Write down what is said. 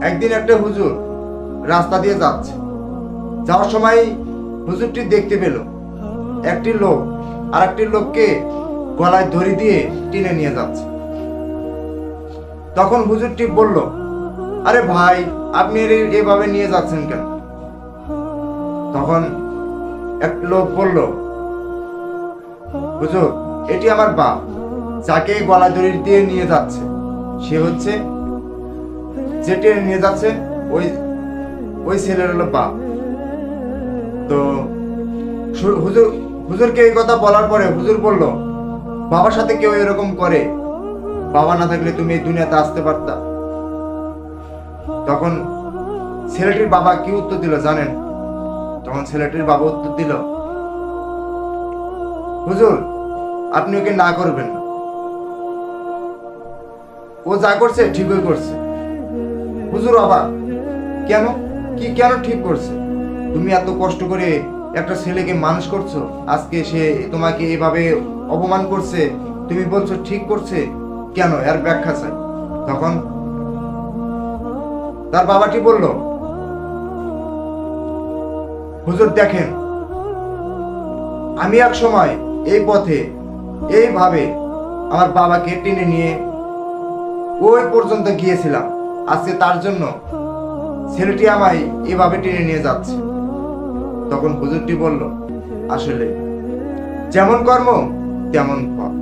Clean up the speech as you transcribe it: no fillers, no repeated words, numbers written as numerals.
একদিন একটা হুজুর রাস্তা দিয়ে যাচ্ছে, যাওয়ার সময় হুজুরটি দেখতে পেল একটি লোক আর একটি লোককে গলায় দড়ি দিয়ে টেনে নিয়ে যাচ্ছে। তখন হুজুরটি বলল, আরে ভাই, আপনি এভাবে নিয়ে যাচ্ছেন কেন? তখন এক লোক বলল, হুজুর, এটি আমার বাপ, যাকে গলায় দড়ি দিয়ে নিয়ে যাচ্ছে সে হচ্ছে, যে টেনে নিয়ে যাচ্ছে ওই ওই ছেলের হলো বাপ। তো হুজুরকে এই কথা বলার পরে হুজুর বলল, বাবার সাথে কেউ এরকম করে? বাবা না থাকলে তুমি এই দুনিয়াতে আসতে পারতা? তখন ছেলেটির বাবা কি উত্তর দিল জানেন? তখন ছেলেটির বাবা উত্তর দিল, হুজুর, আপনি ওকে না করবেন না, ও যা করছে ঠিকই করছে। হুজুর অবাক, কেন? কেন ঠিক করছে? তুমি এত কষ্ট করে একটা ছেলেকে মানুষ করছো, আজকে সে তোমাকে এভাবে অপমান করছে, তুমি বলছো ঠিক করছে, কেন? এর ব্যাখ্যা চাই। তখন তার বাবাটি বলল, হুজুর দেখেন, আমি এক সময় এই পথে এইভাবে আমার বাবাকে টেনে নিয়ে ওই পর্যন্ত গিয়েছিলাম, আজকে তার জন্য ছেলেটি আমায় এভাবে টেনে নিয়ে যাচ্ছে। তখন হুজুরটি বলল, আসলে যেমন কর্ম তেমন ফল।